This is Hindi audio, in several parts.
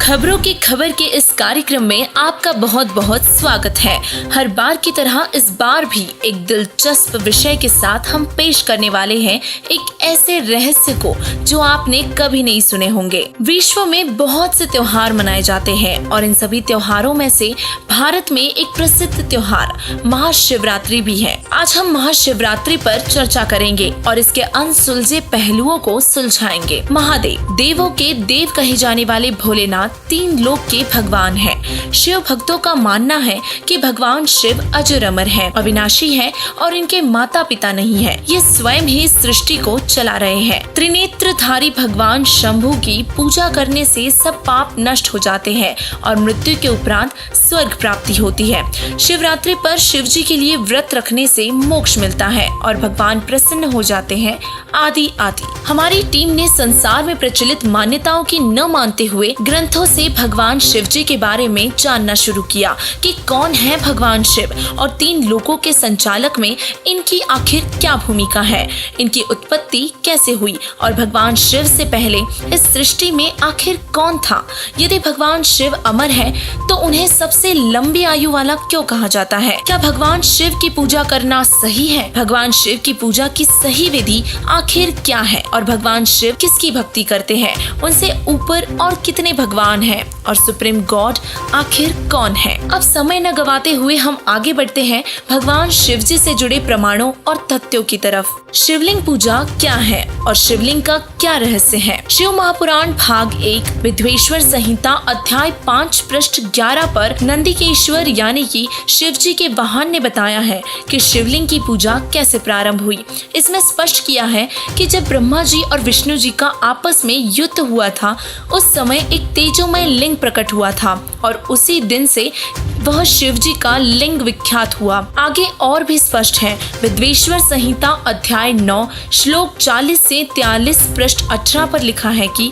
खबरों की खबर के इस कार्यक्रम में आपका बहुत बहुत स्वागत है। हर बार की तरह इस बार भी एक दिलचस्प विषय के साथ हम पेश करने वाले हैं एक ऐसे रहस्य को जो आपने कभी नहीं सुने होंगे। विश्व में बहुत से त्योहार मनाए जाते हैं और इन सभी त्योहारों में से भारत में एक प्रसिद्ध त्योहार महाशिवरात्रि भी है। आज हम महाशिवरात्रि पर चर्चा करेंगे और इसके अनसुलझे पहलुओं को सुलझाएंगे। महादेव, देवों के देव कहे जाने वाले भोलेनाथ तीन लोक के भगवान हैं। शिव भक्तों का मानना है कि भगवान शिव अजर अमर है, अविनाशी है और इनके माता पिता नहीं है। ये स्वयं ही सृष्टि को चला रहे हैं। त्रिनेत्रधारी भगवान शंभु की पूजा करने से सब पाप नष्ट हो जाते हैं और मृत्यु के उपरांत स्वर्ग प्राप्ति होती है। शिवरात्रि पर शिव जी के लिए व्रत रखने से मोक्ष मिलता है और भगवान प्रसन्न हो जाते हैं। आदि आदि हमारी टीम ने संसार में प्रचलित मान्यताओं की न मानते हुए ग्रंथों से भगवान शिव जी के बारे में जानना शुरू किया कि कौन है भगवान शिव और तीन लोकों के संचालक में इनकी आखिर क्या भूमिका है, इनकी उत्पत्ति कैसे हुई और भगवान शिव से पहले इस सृष्टि में आखिर कौन था। यदि भगवान शिव अमर है तो उन्हें सबसे लंबी आयु वाला क्यों कहा जाता है। क्या भगवान शिव की पूजा करना सही है? भगवान शिव की पूजा की सही विधि आखिर क्या है और भगवान शिव किसकी भक्ति करते हैं, उनसे ऊपर और कितने भगवान हैं और सुप्रीम गॉड आखिर कौन है। अब समय न गवाते हुए हम आगे बढ़ते हैं भगवान शिव जी से जुड़े प्रमाणों और तथ्यों की तरफ। शिवलिंग पूजा क्या है और शिवलिंग का क्या रहस्य है। शिव महापुराण भाग 1 विद्वेश्वर संहिता अध्याय 5 पृष्ठ 11 पर नंदिकेश्वर यानी कि शिव जी के वाहन ने बताया है कि शिवलिंग की पूजा कैसे प्रारंभ हुई। इसमें स्पष्ट किया है कि जब ब्रह्मा जी और विष्णु जी का आपस में युद्ध हुआ था उस समय एक तेजोमय लिंग प्रकट हुआ था और उसी दिन से वह शिव जी का लिंग विख्यात हुआ। आगे और भी स्पष्ट है। विद्वेश्वर संहिता अध्याय 9 श्लोक 40 से 43 पृष्ठ 18 पर लिखा है कि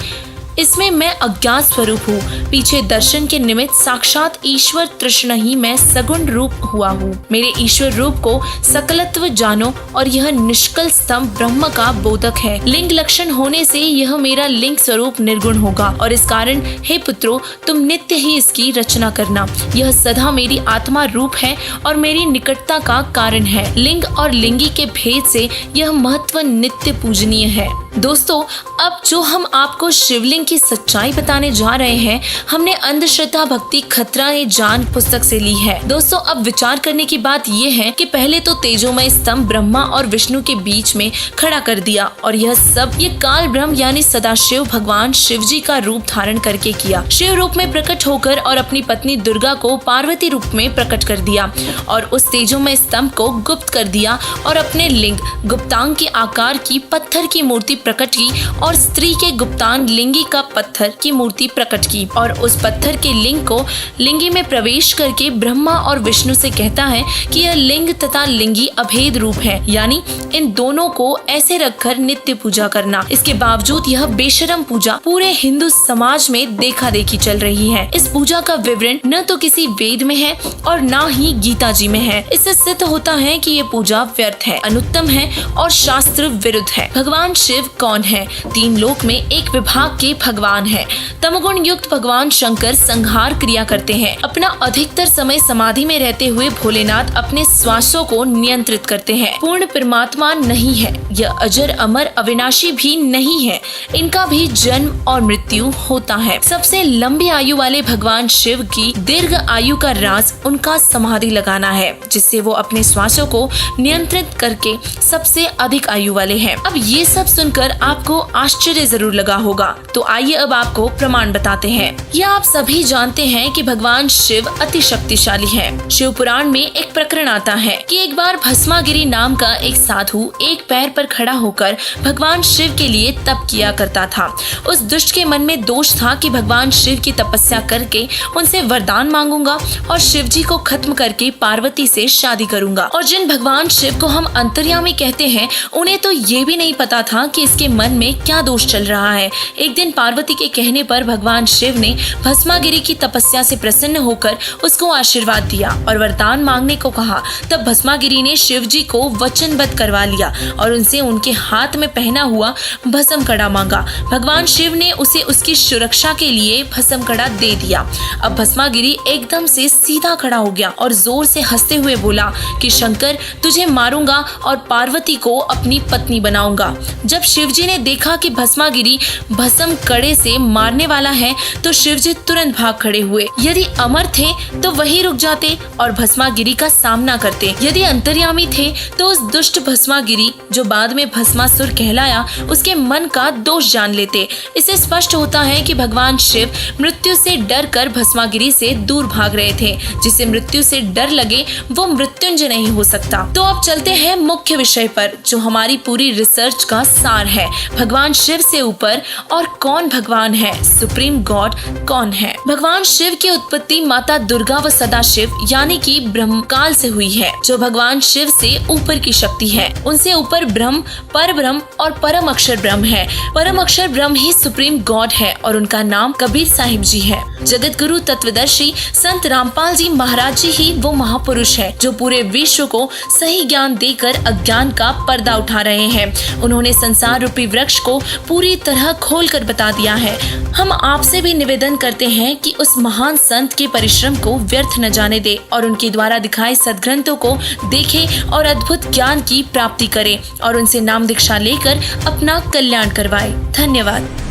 इसमें मैं अज्ञात स्वरूप हूँ, पीछे दर्शन के निमित्त साक्षात ईश्वर तृष्ण ही मैं सगुण रूप हुआ हूँ। मेरे ईश्वर रूप को सकलत्व जानो और यह निष्कल स्तंभ ब्रह्म का बोधक है। लिंग लक्षण होने से यह मेरा लिंग स्वरूप निर्गुण होगा और इस कारण हे पुत्रो तुम नित्य ही इसकी रचना करना। यह सदा मेरी आत्मा रूप है और मेरी निकटता का कारण है। लिंग और लिंगी के भेद से यह महत्व नित्य पूजनीय है। दोस्तों, अब जो हम आपको शिवलिंग की सच्चाई बताने जा रहे हैं हमने अंधश्रद्धा भक्ति खतरा ए जान पुस्तक से ली है। दोस्तों, अब विचार करने की बात ये है कि पहले तो तेजोमय स्तंभ ब्रह्मा और विष्णु के बीच में खड़ा कर दिया और यह सब ये काल ब्रह्म यानी सदाशिव भगवान शिव जी का रूप धारण करके किया। शिव रूप में प्रकट होकर और अपनी पत्नी दुर्गा को पार्वती रूप में प्रकट कर दिया और उस तेजोमय स्तंभ को गुप्त कर दिया और अपने लिंग गुप्तांग के आकार की पत्थर की मूर्ति प्रकट की और स्त्री के गुप्तांग लिंगी का पत्थर की मूर्ति प्रकट की और उस पत्थर के लिंग को लिंगी में प्रवेश करके ब्रह्मा और विष्णु से कहता है कि यह लिंग तथा लिंगी अभेद रूप है, यानी इन दोनों को ऐसे रखकर नित्य पूजा करना। इसके बावजूद यह बेशरम पूजा पूरे हिंदू समाज में देखा देखी चल रही है। इस पूजा का विवरण न तो किसी वेद में है और न ही गीता जी में है। इससे सिद्ध होता है कि ये पूजा व्यर्थ है, अनुत्तम है और शास्त्र विरुद्ध है। भगवान शिव कौन है? तीन लोक में एक विभाग के भगवान है। तमोगुण युक्त भगवान शंकर संहार क्रिया करते हैं। अपना अधिकतर समय समाधि में रहते हुए भोलेनाथ अपने श्वासों को नियंत्रित करते हैं। पूर्ण परमात्मा नहीं है, यह अजर अमर अविनाशी भी नहीं है, इनका भी जन्म और मृत्यु होता है। सबसे लंबी आयु वाले भगवान शिव की दीर्घ आयु का राज उनका समाधि लगाना है, जिससे वो अपने श्वासों को नियंत्रित करके सबसे अधिक आयु वाले हैं। अब ये सब सुनकर आपको आश्चर्य जरूर लगा होगा, तो आइए अब आपको प्रमाण बताते हैं। यह आप सभी जानते हैं कि भगवान शिव अति शक्तिशाली है। शिव पुराण में एक प्रकरण आता है कि एक बार भस्मागिरी नाम का एक साधु एक पैर पर खड़ा होकर भगवान शिव के लिए तप किया करता था। उस दुष्ट के मन में दोष था कि भगवान शिव की तपस्या करके उनसे वरदान मांगूंगा और शिव जी को खत्म करके पार्वती से शादी करूंगा। और जिन भगवान शिव को हम अंतर्यामी कहते हैं उन्हें तो ये भी नहीं पता था कि इसके मन में क्या दोष चल रहा है। एक दिन पार्वती पार्वती के कहने पर भगवान शिव ने भस्मागिरी की तपस्या से प्रसन्न होकर उसको आशीर्वाद दिया और वरदान मांगने को कहा। तब भस्मागिरी ने शिव जी को वचनबद्ध करवा लिया और उनसे उनके हाथ में पहना हुआ भस्म कड़ा मांगा। भगवान शिव ने उसे उसकी सुरक्षा के लिए भस्म कड़ा दे दिया। अब भस्मागिरी एकदम से सीधा खड़ा हो गया और जोर से हंसते हुए बोला कि शंकर, तुझे मारूंगा और पार्वती को अपनी पत्नी बनाऊंगा। जब शिवजी ने देखा कि भस्मागिरी भस्म कड़े से मारने वाला है तो शिवजी तुरंत भाग खड़े हुए। यदि अमर थे तो वही रुक जाते और भस्मागिरी का सामना करते। यदि अंतर्यामी थे तो उस दुष्ट भस्मागिरी, जो बाद में भस्मासुर कहलाया, उसके मन का दोष जान लेते। इससे स्पष्ट होता है कि भगवान शिव मृत्यु से डर कर भस्मागिरी से दूर भाग रहे थे। जिसे मृत्यु से डर लगे वो मृत्युंजय नहीं हो सकता। तो अब चलते हैं मुख्य विषय पर, जो हमारी पूरी रिसर्च का सार है। भगवान शिव से ऊपर और कौन भगवान है? सुप्रीम गॉड कौन है? भगवान शिव की उत्पत्ति माता दुर्गा व सदाशिव यानी कि ब्रह्मकाल से हुई है, जो भगवान शिव से ऊपर की शक्ति है। उनसे ऊपर ब्रह्म, पर ब्रह्म और परम अक्षर ब्रह्म है। परम अक्षर ब्रह्म ही सुप्रीम गॉड है और उनका नाम कबीर साहिब जी है। जगत गुरु तत्वदर्शी संत रामपाल जी महाराज जी ही वो महापुरुष है जो पूरे विश्व को सही ज्ञान देकर अज्ञान का पर्दा उठा रहे हैं। उन्होंने संसार रूपी वृक्ष को पूरी तरह खोलकर बता दिया है। हम आपसे भी निवेदन करते हैं कि उस महान संत के परिश्रम को व्यर्थ न जाने दे और उनके द्वारा दिखाए सद्ग्रंथों को देखें और अद्भुत ज्ञान की प्राप्ति करें और उनसे नाम दीक्षा लेकर अपना कल्याण करवाएं। धन्यवाद।